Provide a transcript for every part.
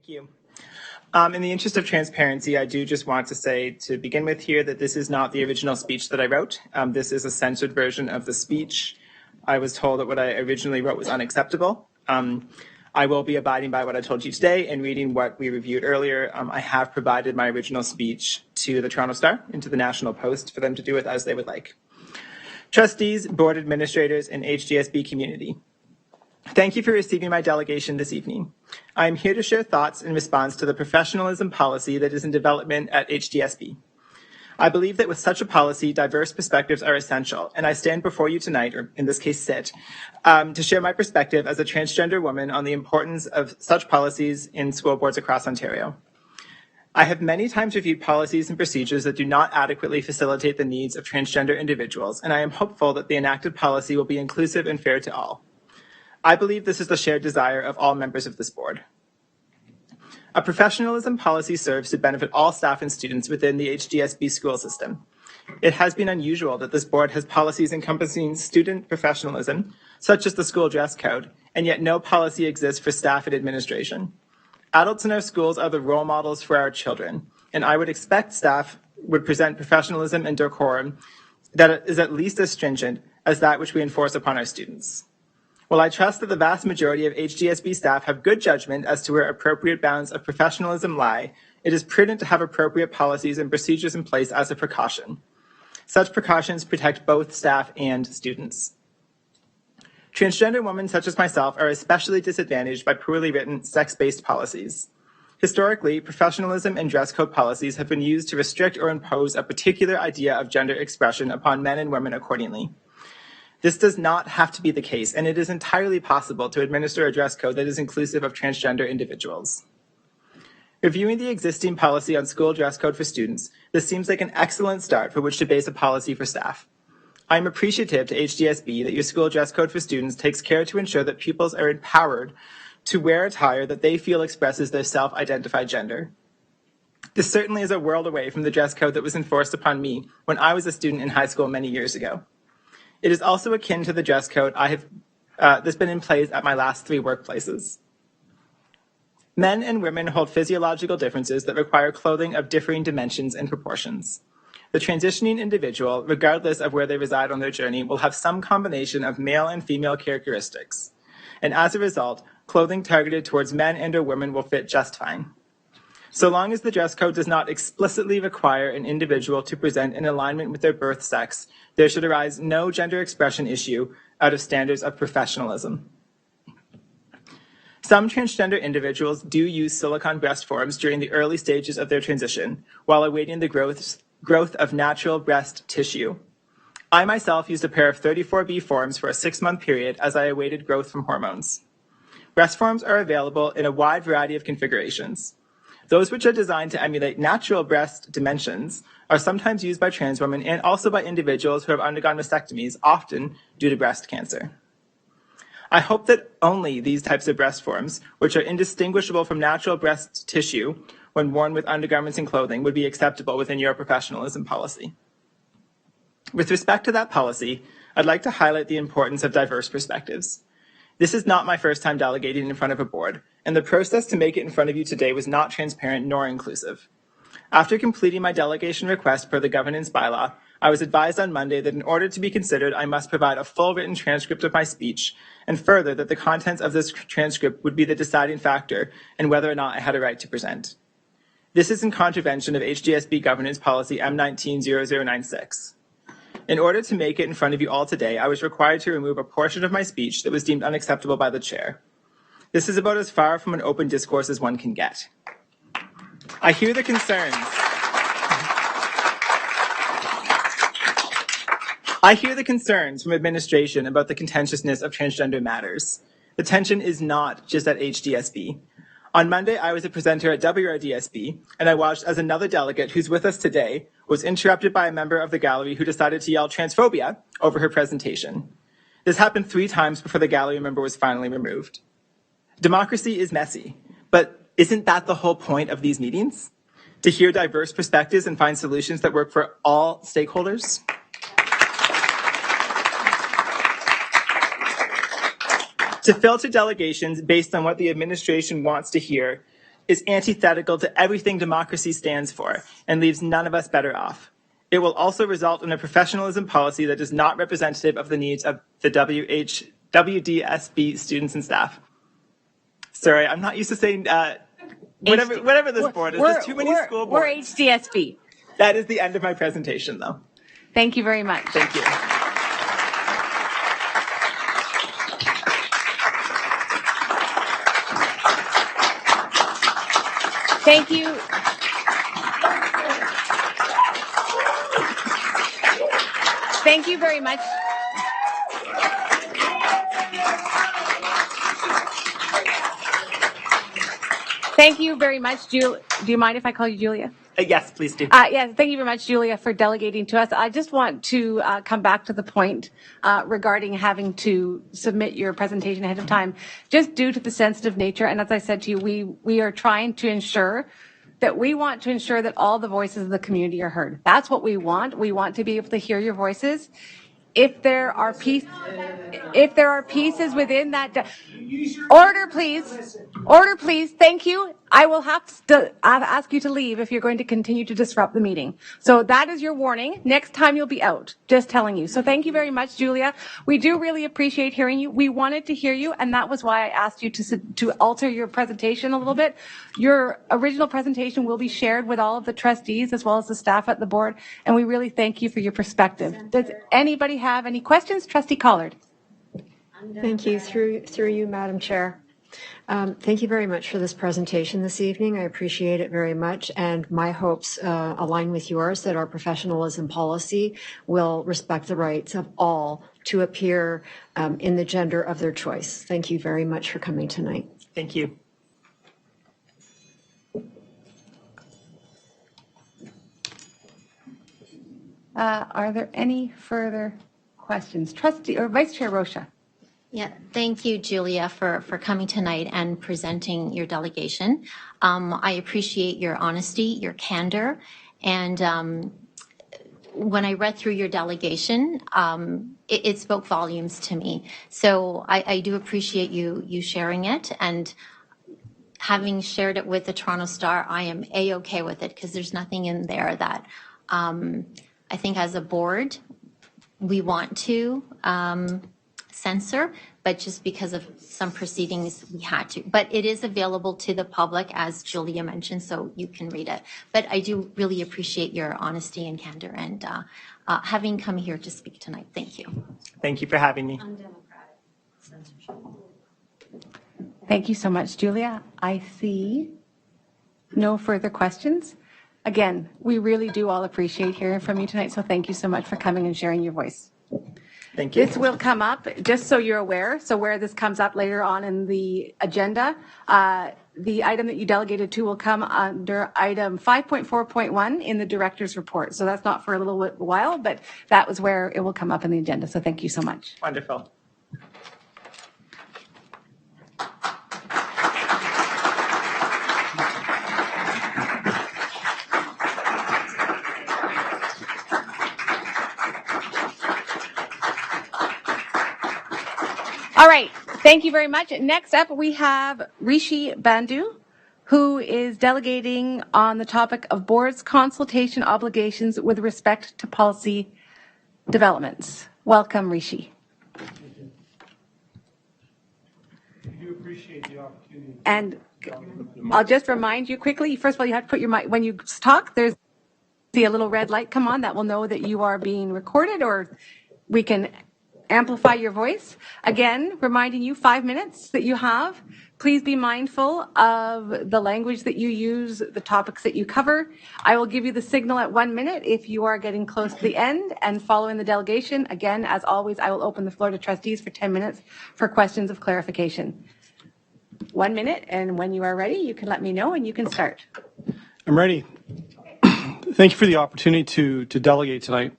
you. In the interest of transparency, I do just want to say to begin with here that this is not the original speech that I wrote. This is a censored version of the speech. I was told that what I originally wrote was unacceptable. I will be abiding by what I told you today and reading what we reviewed earlier. I have provided my original speech to the Toronto Star and to the National Post for them to do with as they would like. Trustees, board administrators, and HDSB community, thank you for receiving my delegation this evening. I am here to share thoughts in response to the professionalism policy that is in development at HDSB. I believe that with such a policy, diverse perspectives are essential, and I stand before you tonight, or in this case sit, to share my perspective as a transgender woman on the importance of such policies in school boards across Ontario. I have many times reviewed policies and procedures that do not adequately facilitate the needs of transgender individuals, and I am hopeful that the enacted policy will be inclusive and fair to all. I believe this is the shared desire of all members of this board. A professionalism policy serves to benefit all staff and students within the HDSB school system. It has been unusual that this board has policies encompassing student professionalism, such as the school dress code, and yet no policy exists for staff and administration. Adults in our schools are the role models for our children, and I would expect staff would present professionalism and decorum that is at least as stringent as that which we enforce upon our students. While I trust that the vast majority of HDSB staff have good judgment as to where appropriate bounds of professionalism lie, it is prudent to have appropriate policies and procedures in place as a precaution. Such precautions protect both staff and students. Transgender women such as myself are especially disadvantaged by poorly written sex-based policies. Historically, professionalism and dress code policies have been used to restrict or impose a particular idea of gender expression upon men and women accordingly. This does not have to be the case, and it is entirely possible to administer a dress code that is inclusive of transgender individuals. Reviewing the existing policy on school dress code for students, this seems like an excellent start for which to base a policy for staff. I am appreciative to HDSB that your school dress code for students takes care to ensure that pupils are empowered to wear attire that they feel expresses their self-identified gender. This certainly is a world away from the dress code that was enforced upon me when I was a student in high school many years ago. It is also akin to the dress code that's been in place at my last 3 workplaces. Men and women hold physiological differences that require clothing of differing dimensions and proportions. The transitioning individual, regardless of where they reside on their journey, will have some combination of male and female characteristics. And as a result, clothing targeted towards men and or women will fit just fine. So long as the dress code does not explicitly require an individual to present in alignment with their birth sex, there should arise no gender expression issue out of standards of professionalism. Some transgender individuals do use silicone breast forms during the early stages of their transition while awaiting the growth of natural breast tissue. I myself used a pair of 34B forms for a 6-month period as I awaited growth from hormones. Breast forms are available in a wide variety of configurations. Those which are designed to emulate natural breast dimensions are sometimes used by trans women and also by individuals who have undergone mastectomies, often due to breast cancer. I hope that only these types of breast forms, which are indistinguishable from natural breast tissue when worn with undergarments and clothing, would be acceptable within your professionalism policy. With respect to that policy, I'd like to highlight the importance of diverse perspectives. This is not my first time delegating in front of a board, and the process to make it in front of you today was not transparent nor inclusive. After completing my delegation request per the governance bylaw, I was advised on Monday that in order to be considered, I must provide a full written transcript of my speech, and further that the contents of this transcript would be the deciding factor in whether or not I had a right to present. This is in contravention of HDSB governance policy M190096. In order to make it in front of you all today, I was required to remove a portion of my speech that was deemed unacceptable by the chair. This is about as far from an open discourse as one can get. I hear the concerns. I hear the concerns from administration about the contentiousness of transgender matters. The tension is not just at HDSB. On Monday, I was a presenter at WRDSB, and I watched as another delegate who's with us today was interrupted by a member of the gallery who decided to yell transphobia over her presentation. This happened 3 times before the gallery member was finally removed. Democracy is messy, but isn't that the whole point of these meetings? To hear diverse perspectives and find solutions that work for all stakeholders? To filter delegations based on what the administration wants to hear is antithetical to everything democracy stands for and leaves none of us better off. It will also result in a professionalism policy that is not representative of the needs of the WDSB students and staff. Sorry, I'm not used to saying whatever this board is. There's too many school boards. We're HDSB. That is the end of my presentation, though. Thank you very much. Thank you. Thank you. Thank you very much. Thank you very much, Julia. Do you mind if I call you Julia? Yes, please do. Yes, thank you very much, Julia, for delegating to us. I just want to come back to the point regarding having to submit your presentation ahead of time, just due to the sensitive nature. And as I said to you, we are trying to ensure that we want to ensure that all the voices of the community are heard. That's what we want. We want to be able to hear your voices. If there are pieces within that, order please, thank you. I will have to ask you to leave if you're going to continue to disrupt the meeting. So that is your warning. Next time you'll be out, just telling you. So thank you very much, Julia. We do really appreciate hearing you. We wanted to hear you, and that was why I asked you to alter your presentation a little bit. Your original presentation will be shared with all of the trustees as well as the staff at the board, and we really thank you for your perspective. Does anybody have any questions? Trustee Collard. Thank you. Through you, Madam Chair. Thank you very much for this presentation this evening. I appreciate it very much, and my hopes align with yours that our professionalism policy will respect the rights of all to appear in the gender of their choice. Thank you very much for coming tonight. Thank you. Are there any further questions? Trustee or Vice Chair Rocha. Yeah, thank you, Julia, for coming tonight and presenting your delegation. I appreciate your honesty, your candor, and when I read through your delegation, it spoke volumes to me. So I do appreciate you sharing it, and having shared it with the Toronto Star, I am A-okay with it, because there's nothing in there that I think as a board we want to censor, but just because of some proceedings we had to. But it is available to the public, as Julia mentioned, so you can read it. But I do really appreciate your honesty and candor, and having come here to speak tonight. Thank you. Thank you for having me. Undemocratic censorship. Thank you so much, Julia. I see no further questions. Again, we really do all appreciate hearing from you tonight, so thank you so much for coming and sharing your voice. Thank you. This will come up, just so you're aware, so where this comes up later on in the agenda, the item that you delegated to will come under item 5.4.1 in the director's report. So that's not for a little while, but that was where it will come up in the agenda. So thank you so much. Wonderful. All right, thank you very much. Next up, we have Rishi Bandhu, who is delegating on the topic of board's consultation obligations with respect to policy developments. Welcome, Rishi. We do appreciate the opportunity. And I'll just remind you quickly, first of all, you have to put your mic, when you talk, there's a little red light come on that will know that you are being recorded, or we can amplify your voice. Again, reminding you 5 minutes that you have. Please be mindful of the language that you use, the topics that you cover. I will give you the signal at 1 minute if you are getting close to the end and following the delegation. Again, as always, I will open the floor to trustees for 10 minutes for questions of clarification. 1 minute, and when you are ready, you can let me know and you can start. I'm ready. Thank you for the opportunity to delegate tonight.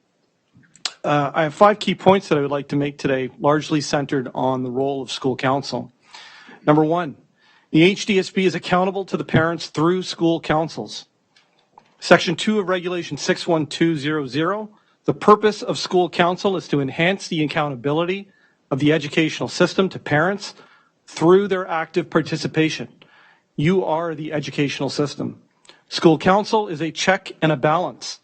I have 5 key points that I would like to make today, largely centered on the role of school council. Number 1, the HDSB is accountable to the parents through school councils. Section 2 of Regulation 61200, the purpose of school council is to enhance the accountability of the educational system to parents through their active participation. You are the educational system. School council is a check and a balance.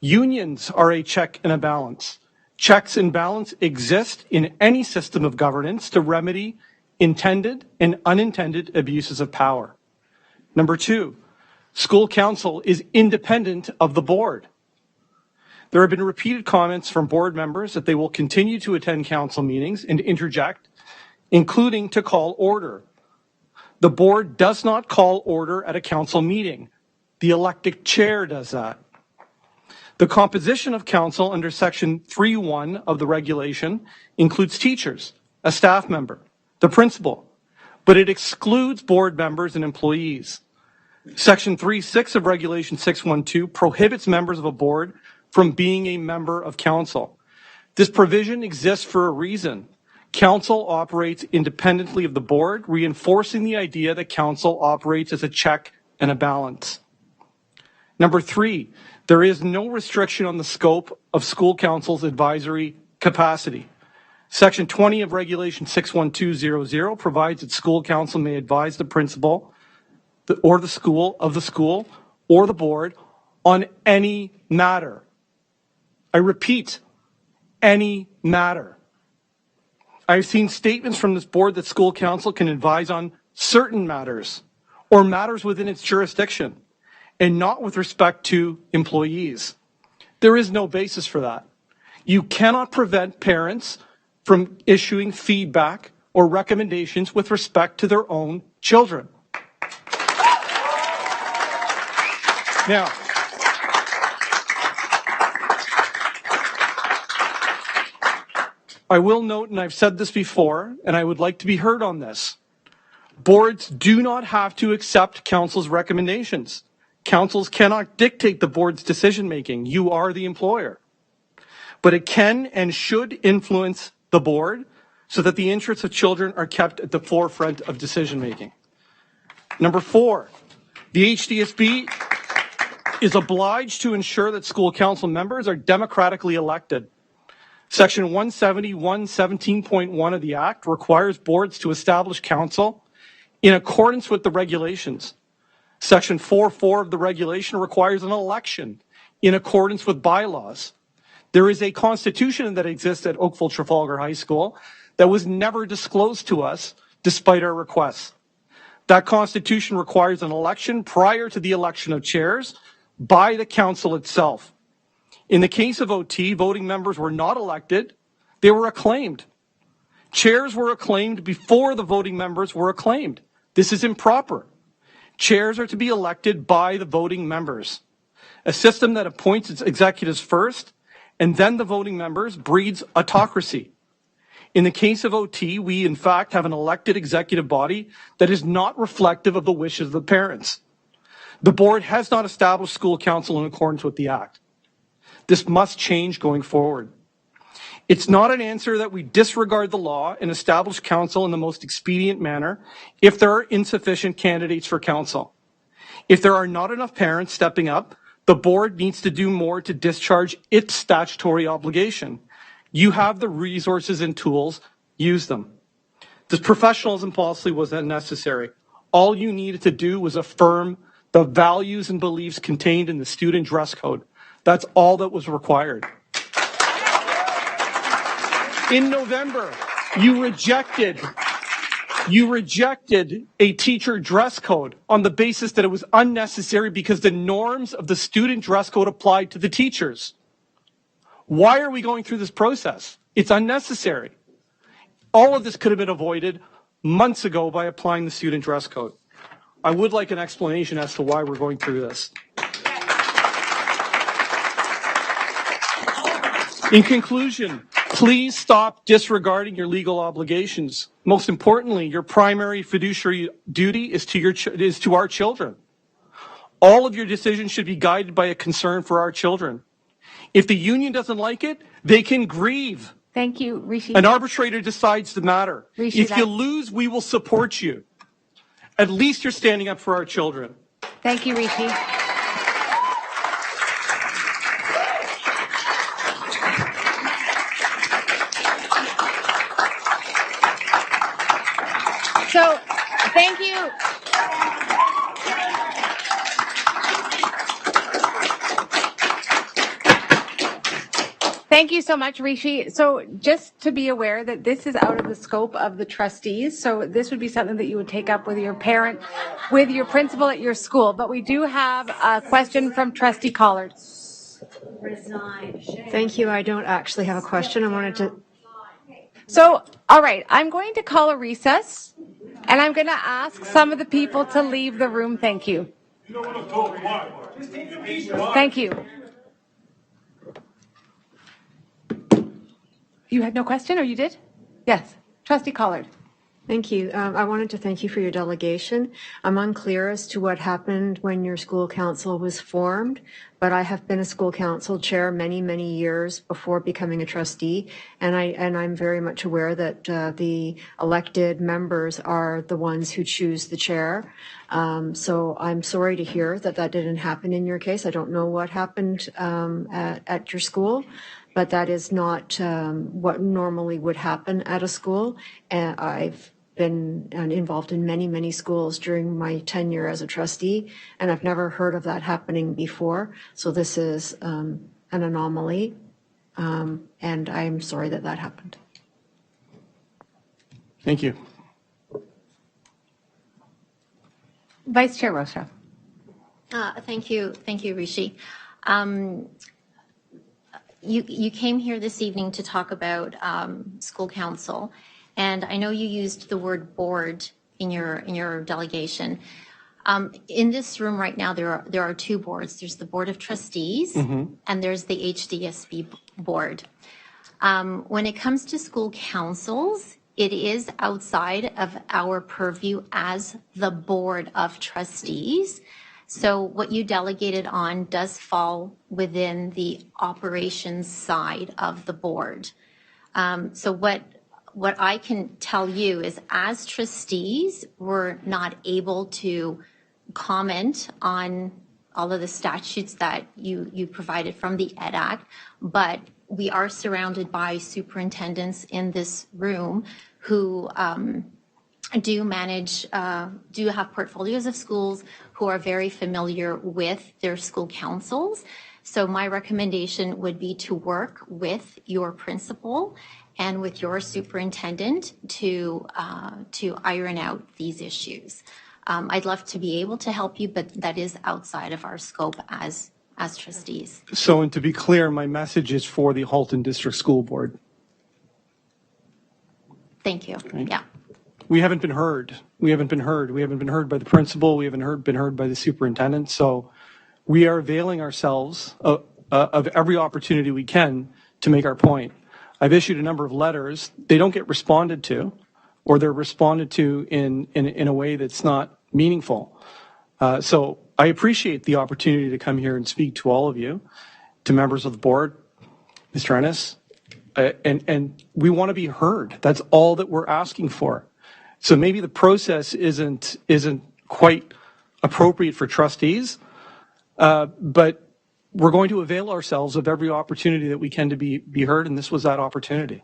Unions are a check and a balance. Checks and balance exist in any system of governance to remedy intended and unintended abuses of power. Number two, school council is independent of the board. There have been repeated comments from board members that they will continue to attend council meetings and interject, including to call order. The board does not call order at a council meeting. The elected chair does that. The composition of council under section 3.1 of the regulation includes teachers, a staff member, the principal, but it excludes board members and employees. Section 3.6 of regulation 6.1.2 prohibits members of a board from being a member of council. This provision exists for a reason. Council operates independently of the board, reinforcing the idea that council operates as a check and a balance. Number three, there is no restriction on the scope of school council's advisory capacity. Section 20 of regulation 61200 provides that school council may advise the principal or the school or the board on any matter. I repeat, any matter. I've seen statements from this board that school council can advise on certain matters or matters within its jurisdiction and not with respect to employees. There is no basis for that. You cannot prevent parents from issuing feedback or recommendations with respect to their own children. Now, I will note, and I've said this before, and I would like to be heard on this. Boards do not have to accept council's recommendations. Councils cannot dictate the board's decision-making. You are the employer. But it can and should influence the board so that the interests of children are kept at the forefront of decision-making. Number four, the HDSB is obliged to ensure that school council members are democratically elected. Section 171.17.1 of the Act requires boards to establish council in accordance with the regulations. Section 4.4 of the regulation requires an election in accordance with bylaws. There is a constitution that exists at Oakville Trafalgar High School that was never disclosed to us despite our requests. That constitution requires an election prior to the election of chairs by the council itself. In the case of OT, voting members were not elected, they were acclaimed. Chairs were acclaimed before the voting members were acclaimed. This is improper. Chairs are to be elected by the voting members. A system that appoints its executives first and then the voting members breeds autocracy. In the case of OT, we in fact have an elected executive body that is not reflective of the wishes of the parents. The board has not established school council in accordance with the Act. This must change going forward. It's not an answer that we disregard the law and establish council in the most expedient manner if there are insufficient candidates for council. If there are not enough parents stepping up, the board needs to do more to discharge its statutory obligation. You have the resources and tools, use them. This professionalism policy was unnecessary. All you needed to do was affirm the values and beliefs contained in the student dress code. That's all that was required. In November, you rejected a teacher dress code on the basis that it was unnecessary because the norms of the student dress code applied to the teachers. Why are we going through this process? It's unnecessary. All of this could have been avoided months ago by applying the student dress code. I would like an explanation as to why we're going through this. In conclusion, please stop disregarding your legal obligations. Most importantly, your primary fiduciary duty is to our children. All of your decisions should be guided by a concern for our children. If the union doesn't like it, they can grieve. Thank you, Rishi. An arbitrator decides the matter. Rishi, if you lose, we will support you. At least you're standing up for our children. Thank you, Rishi. So, thank you. Thank you so much, Rishi. So just to be aware that this is out of the scope of the trustees. So this would be something that you would take up with your parent, with your principal at your school. But we do have a question from Trustee Collard. Thank you. I don't actually have a question. I wanted to. So, all right, I'm going to call a recess, and I'm going to ask some of the people to leave the room. Thank you. Thank you. You had no question, or you did? Yes. Trustee Collard. Thank you. I wanted to thank you for your delegation. I'm unclear as to what happened when your school council was formed, but I have been a school council chair many, many years before becoming a trustee, and I'm very much aware that the elected members are the ones who choose the chair. So I'm sorry to hear that that didn't happen in your case. I don't know what happened at your school, but that is not what normally would happen at a school. And I've been involved in many, many schools during my tenure as a trustee, and I've never heard of that happening before. So this is an anomaly, and I'm sorry that that happened. Thank you. Vice Chair Rocha. Thank you, Rishi. You came here this evening to talk about school council, and I know you used the word board in your delegation. In this room right now, there are two boards. There's the Board of Trustees, and there's the HDSB board. When it comes to school councils, it is outside of our purview as the Board of Trustees. So what you delegated on does fall within the operations side of the board. So what I can tell you is, as trustees, we're not able to comment on all of the statutes that you provided from the Ed Act, but we are surrounded by superintendents in this room who do have portfolios of schools, who are very familiar with their school councils. So my recommendation would be to work with your principal and with your superintendent to iron out these issues. I'd love to be able to help you, but that is outside of our scope as trustees. So, and to be clear, my message is for the Halton District School Board. Thank you. Right. Yeah. We haven't been heard. We haven't been heard. We haven't been heard by the principal. We haven't been heard by the superintendent. So we are availing ourselves of every opportunity we can to make our point. I've issued a number of letters. They don't get responded to, or they're responded to in a way that's not meaningful. So I appreciate the opportunity to come here and speak to all of you, to members of the board, Mr. Ennis, and we want to be heard. That's all that we're asking for. So maybe the process isn't quite appropriate for trustees, but we're going to avail ourselves of every opportunity that we can to be heard, and this was that opportunity.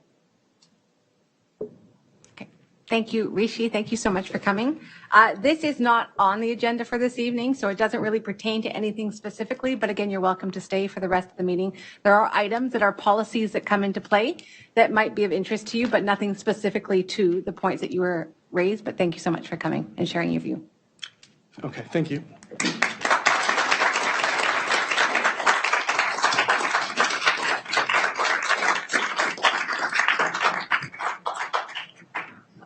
Okay. Thank you, Rishi. Thank you so much for coming. This is not on the agenda for this evening, so it doesn't really pertain to anything specifically, but again, you're welcome to stay for the rest of the meeting. There are items that are policies that come into play that might be of interest to you, but nothing specifically to the points that you were raised, but thank you so much for coming and sharing your view. Okay, thank you.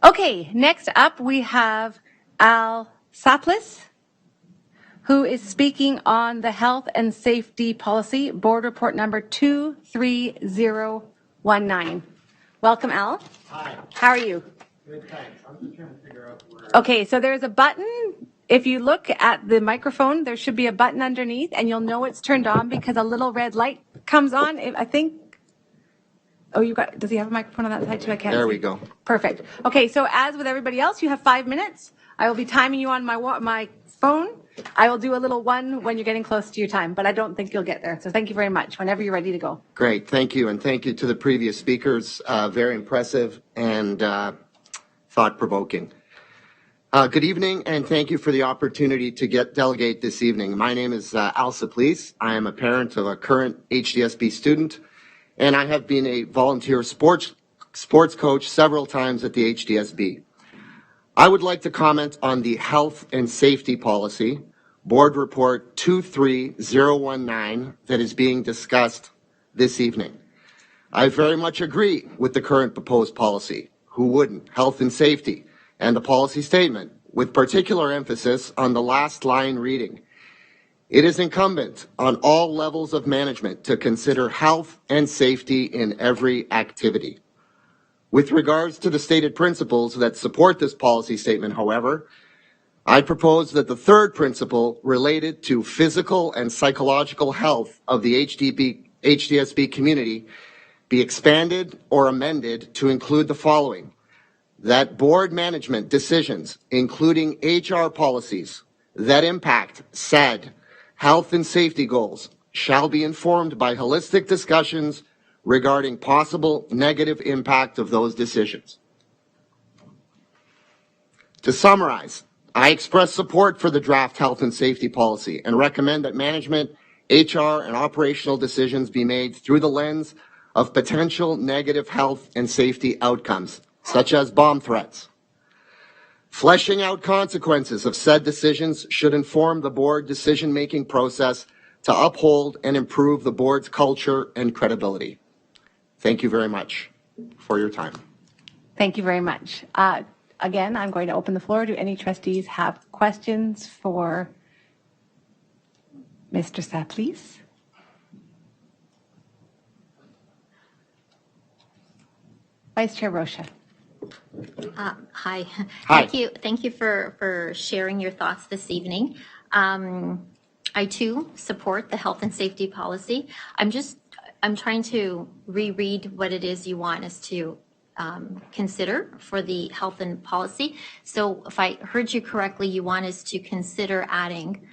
Okay, next up we have Al Saplis, who is speaking on the Health and Safety Policy, Board Report number 23019. Welcome, Al. Hi. How are you? Good, thanks. I'm just trying to figure out where. Okay, so there's a button. If you look at the microphone, there should be a button underneath, and you'll know it's turned on because a little red light comes on. I think. Oh, does he have a microphone on that side too? I can't see. There we go. Perfect. Okay, so as with everybody else, you have 5 minutes. I will be timing you on my phone. I will do a little one when you're getting close to your time, but I don't think you'll get there. So thank you very much. Whenever you're ready to go. Great, thank you, and thank you to the previous speakers. Very impressive and thought-provoking. Good evening, and thank you for the opportunity to delegate this evening. My name is Al Saplis. I am a parent of a current HDSB student, and I have been a volunteer sports coach several times at the HDSB. I would like to comment on the health and safety policy, Board Report 23019, that is being discussed this evening. I very much agree with the current proposed policy. Who wouldn't? Health and safety, and the policy statement, with particular emphasis on the last line reading. It is incumbent on all levels of management to consider health and safety in every activity. With regards to the stated principles that support this policy statement, however, I propose that the third principle related to physical and psychological health of the HDSB community be expanded or amended to include the following: that board management decisions, including HR policies that impact said health and safety goals, shall be informed by holistic discussions regarding possible negative impact of those decisions. To summarize, I express support for the draft health and safety policy and recommend that management, HR, and operational decisions be made through the lens of potential negative health and safety outcomes, such as bomb threats. Fleshing out consequences of said decisions should inform the board decision-making process to uphold and improve the board's culture and credibility. Thank you very much for your time. Thank you very much. Again, I'm going to open the floor. Do any trustees have questions for Mr. Saplis? Vice Chair Rocha. Hi. Hi. Thank you for sharing your thoughts this evening. I too support the health and safety policy. I'm trying to reread what it is you want us to consider for the health and policy. So if I heard you correctly, you want us to consider adding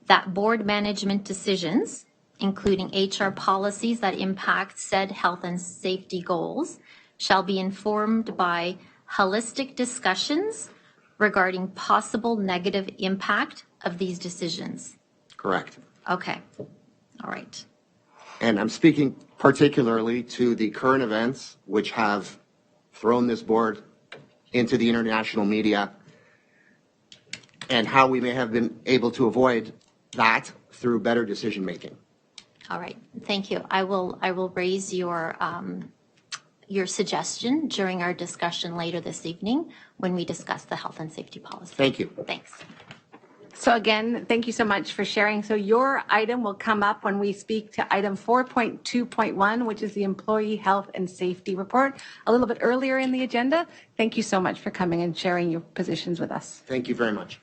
that board management decisions, including HR policies that impact said health and safety goals, shall be informed by holistic discussions regarding possible negative impact of these decisions. Correct. Okay. All right. And I'm speaking particularly to the current events which have thrown this board into the international media and how we may have been able to avoid that through better decision making. All right. Thank you. I will raise your suggestion during our discussion later this evening when we discuss the health and safety policy. Thank you. Thanks. So again, thank you so much for sharing. So your item will come up when we speak to item 4.2.1, which is the Employee Health and Safety Report, a little bit earlier in the agenda. Thank you so much for coming and sharing your positions with us. Thank you very much.